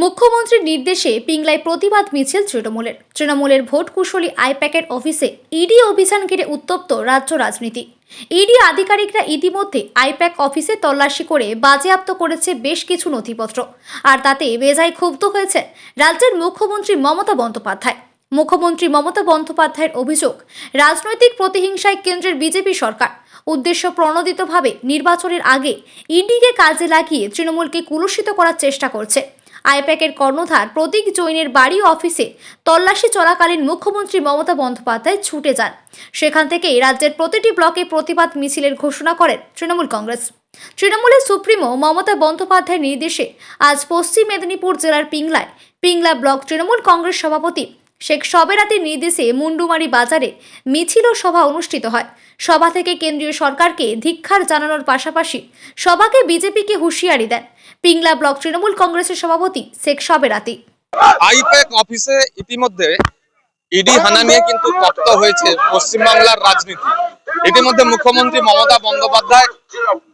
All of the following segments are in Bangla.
মুখ্যমন্ত্রীর নির্দেশে পিংলায় প্রতিবাদ মিছিল তৃণমূলের ভোট কুশলী আইপ্যাকের অফিসে ইডি অভিযান ঘিরে উত্তপ্ত রাজ্য রাজনীতি। ইডি আধিকারিকরা ইতিমধ্যে আইপ্যাক অফিসে তল্লাশি করে বাজেয়াপ্ত করেছে বেশ কিছু নথিপত্র। আর তাতে বেজায় ক্ষুব্ধ হয়েছে রাজ্যের মুখ্যমন্ত্রী মমতা বন্দ্যোপাধ্যায়। মুখ্যমন্ত্রী মমতা বন্দ্যোপাধ্যায়ের অভিযোগ, রাজনৈতিক প্রতিহিংসায় কেন্দ্রের বিজেপি সরকার উদ্দেশ্য প্রণোদিতভাবে নির্বাচনের আগে ইডিকে কাজে লাগিয়ে তৃণমূলকে কুলুষিত করার চেষ্টা করছে। আইপ্যাকের কর্ণধার প্রতীক জৈনের বাড়ি অফিসে তল্লাশি চলাকালীন মুখ্যমন্ত্রী মমতা বন্দ্যোপাধ্যায় ছুটে যান। সেখান থেকেই রাজ্যের প্রতিটি ব্লকে প্রতিবাদ মিছিলের ঘোষণা করেন তৃণমূল কংগ্রেস। তৃণমূলের সুপ্রিমো মমতা বন্দ্যোপাধ্যায়ের নির্দেশে আজ পশ্চিম মেদিনীপুর জেলার পিংলা ব্লক তৃণমূল কংগ্রেস সভাপতি শেখ সবেরাতের নির্দেশে মুন্ডুমারি বাজারে মিছিল ও সভা অনুষ্ঠিত হয়। সভা থেকে কেন্দ্রীয় সরকারকে ধিক্কার জানানোর পাশাপাশি সভাকে বিজেপিকে হুঁশিয়ারি দেন পিংলা ব্লক তৃণমূল কংগ্রেসের সভাপতি শেখ সবেরাতি। আইপ্যাক অফিসে ইতিমধ্যে ইডি হানা নিয়ে কিন্তু তপ্ত হয়েছে পশ্চিমবাংলার রাজনীতি। ইতিমধ্যে মুখ্যমন্ত্রী মমতা বন্দ্যোপাধ্যায়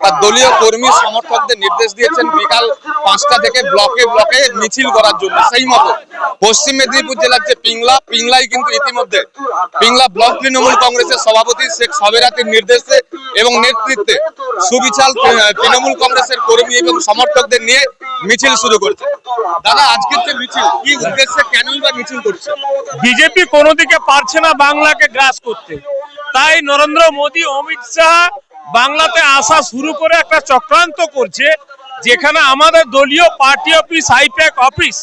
তার দলীয় কর্মী সমর্থকদের নির্দেশ দিয়েছেন বিকাল 5টা থেকে ব্লকে ব্লকে মিছিল করার জন্য। সেই মতো পশ্চিম মেদিনীপুর জেলার যে পিংলায় কিন্তু ইতিমধ্যে পিংলা ব্লক তৃণমূল কংগ্রেসের সভাপতি শেখ সবেরাতির নির্দেশে এবং নেতৃত্বে সুবিশাল তৃণমূল কংগ্রেসের কর্মী এবং সমর্থকদের নিয়ে মিছিল শুরু করছে। দাদা, আজকের যে মিছিল কি উদ্দেশ্যে, কেনই বা মিছিল করছে? বিজেপি কোনো দিকে পারছে না বাংলাকে গ্রাস করতে, তাই নরেন্দ্র মোদী, অমিত শাহ বাংলাতে আসা শুরু করে একটা চক্রান্ত করছে, যেখানে আমাদের দলীয় পার্টি অফিস আইপ্যাক অফিস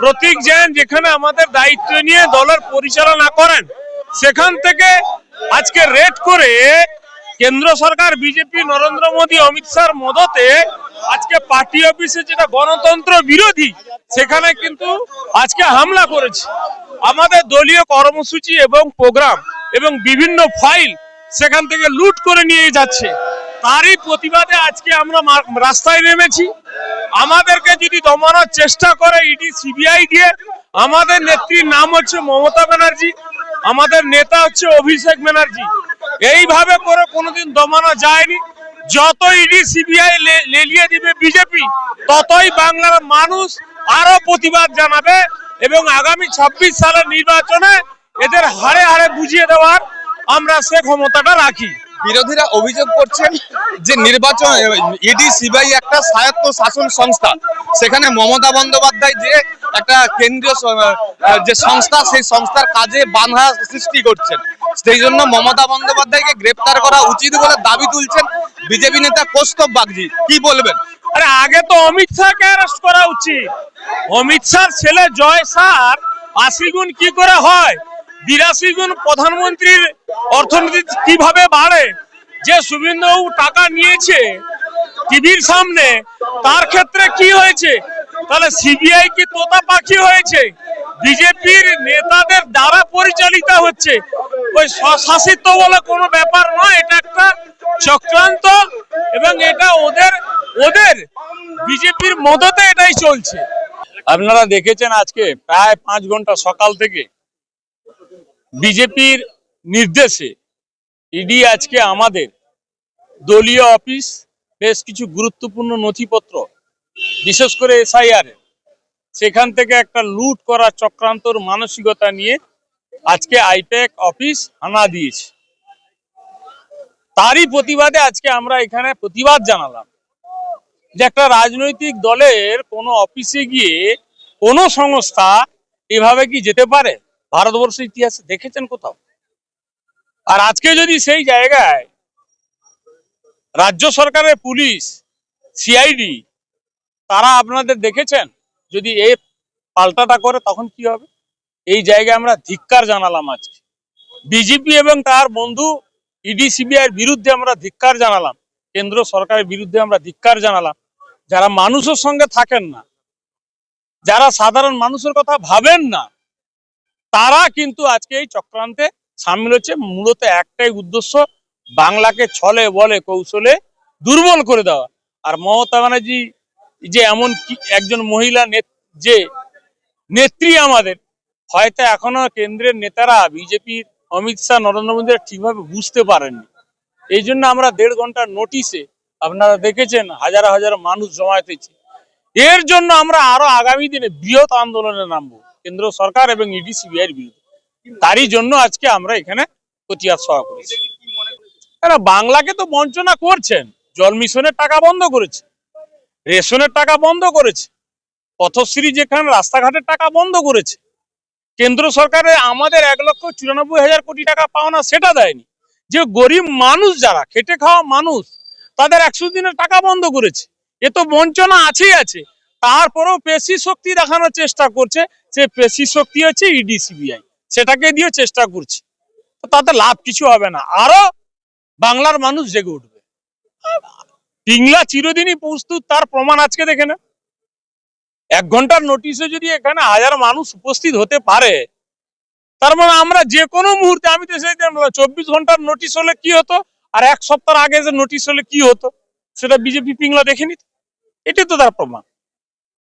প্রতীক জৈন যেখানে আমাদের দায়িত্ব নিয়ে দলের পরিচালনা করেন, সেখান থেকে আজকে রেড করে কেন্দ্র সরকার বিজেপি নরেন্দ্র মোদী অমিত শাহর মদতে আজকে পার্টি অফিসে যেটা গণতন্ত্র বিরোধী সেখানে কিন্তু আজকে হামলা করেছে। আমাদের দলীয় কর্মসূচি এবং প্রোগ্রাম এবং বিভিন্ন ফাইল সেখান থেকে লুট করে নিয়ে যাচ্ছে। তারই প্রতিবাদে আজকে আমরা রাস্তায় নেমেছি। আমাদেরকে যদি দমানোর চেষ্টা করে ইডি সিবিআই দিয়ে, আমাদের নেত্রীর নাম হচ্ছে মমতা ব্যানার্জি, আমাদের নেতা হচ্ছে অভিষেক ব্যানার্জি, এইভাবে করে কোনোদিন দমানো যায়নি। যত ইডি সিবিআই লেলিয়ে দিবে বিজেপি, ততই বাংলার মানুষ আরো প্রতিবাদ জানাবে এবং আগামী 26 সালের নির্বাচনে এদের হাড়ে হাড়ে বুঝিয়ে দেওয়ার আমরা সে ক্ষমতাটা রাখি। বিরোধীরা অভিযোগ করছেন যে নির্বাচন ইডি সিবিআই একটা স্বায়ত্ত শাসন সংস্থা, সেখানে মমতা বন্দ্যোপাধ্যায় যে একটা কেন্দ্রীয় যে সংস্থা, সেই সংস্থার কাজে বাধা সৃষ্টি করছেন। সেই জন্য মমতা বন্দ্যোপাধ্যায়কে গ্রেপ্তার করা উচিত বলে দাবি তুলছেন বিজেপি নেতা কৌস্তব বাগচি। কি বলবেন? আরে আগে তো অমিত শাহকে অ্যারেস্ট করা উচিত। অমিত শাহর ছেলে জয় শাহর 80 গুণ কি করে হয়, 82 গুণ প্রধানমন্ত্রীর অর্থনীতি কিভাবে বাড়ে, যে শুভেন্দুবাবু টাকা নিয়েছে টিভির সামনে, তার ক্ষেত্রে কি হয়েছে? তাহলে সিবিআই কি তোতা পাখি হয়েছে? বিজেপির নেতাদের দ্বারা পরিচালিত হচ্ছে, ওই স্বশাসিত বলে কোনো ব্যাপার নয়, এটা একটা চক্রান্ত এবং এটা ওদের বিজেপির মদতে এটাই চলছে। আপনারা দেখেছেন আজকে প্রায় 5 ঘন্টা সকাল থেকে বিজেপির নির্দেশে ইডি আজকে আমাদের দলীয় অফিস বেশ কিছু গুরুত্বপূর্ণ নথিপত্র, বিশেষ করে এসআইআর সেখান থেকে একটা লুট করা চক্রান্তর মানসিকতা নিয়ে আজকে আইপ্যাক অফিস হানা দিয়েছে। তারই প্রতিবাদে আজকে আমরা এখানে প্রতিবাদ জানালাম যে একটা রাজনৈতিক দলের কোনো অফিসে গিয়ে কোনো সংস্থা এভাবে কি যেতে পারে? ভারতবর্ষের ইতিহাসে দেখেছেন কোথাও? আর আজকে যদি সেই জায়গায় রাজ্য সরকারের পুলিশ, সিআইডি, তারা আপনাদের দেখেছেন যদি এই পাল্টাটা করে তখন কি হবে? এই জায়গায় আমরা ধিক্কার জানালাম আজকে বিজেপি এবং তার বন্ধু ইডি সিবিআইয়ের বিরুদ্ধে আমরা ধিক্কার জানালাম, কেন্দ্র সরকারের বিরুদ্ধে আমরা ধিক্কার জানালাম। যারা মানুষের সঙ্গে থাকেন না, যারা সাধারণ মানুষের কথা ভাবেন না, তারা কিন্তু আজকে এই চক্রান্তে সামিল হচ্ছে। মূলত একটাই উদ্দেশ্য, বাংলাকে ছলে বলে কৌশলে দুর্বল করে দেওয়া। আর মমতা ব্যানার্জি যে এমন একজন মহিলা যে নেত্রী আমাদের, হয়তো এখনো কেন্দ্রের নেতারা বিজেপির অমিত শাহ, নরেন্দ্র মোদী ঠিকভাবে বুঝতে পারেননি। এই জন্য আমরা 1.5 ঘন্টার নোটিশে, আপনারা দেখেছেন হাজার হাজার মানুষ জমায়েত হয়েছে। এর জন্য আমরা আরো আগামী দিনে বৃহৎ আন্দোলনে নামবো কেন্দ্র সরকার এবং ইডি সিবিআই এর বিরুদ্ধে। তারই জন্য আজকে আমরা এখানে প্রতিবাদ সভা করেছি। বাংলাকে তো বঞ্চনা করছেন, জল মিশনের টাকা বন্ধ করেছে, রেশনের টাকা বন্ধ করেছে, পথশ্রী যেখানে রাস্তাঘাটের টাকা বন্ধ করেছে, কেন্দ্র সরকারের আমাদের 1,94,000 কোটি টাকা পাওনা সেটা দেয়নি। যে গরিব মানুষ যারা খেটে খাওয়া মানুষ তাদের 100 দিনের টাকা বন্ধ করেছে। এ তো বঞ্চনা আছেই আছে। তারপরেও পেশি শক্তি দেখানোর চেষ্টা করছে, সে পেশি শক্তি হচ্ছে ইডি সিবিআই, সেটাকে দিয়ে চেষ্টা করছে। তো তাতে লাভ কিছু হবে না, আরো বাংলার মানুষ জেগে উঠবে। পিংলা চিরদিনই প্রস্তুত, তার প্রমাণ আজকে দেখে না। 1 ঘন্টার নোটিশে যদি এখানে 1000 মানুষ উপস্থিত হতে পারে, তার মানে আমরা যে কোনো মুহূর্তে, আমি তো সেই 24 ঘন্টার নোটিশ হলে কি হতো আর 1 সপ্তাহ আগে যে নোটিশ হলে কি হতো সেটা বিজেপি পিংলা দেখেনি। এটাই তো তার প্রমাণ।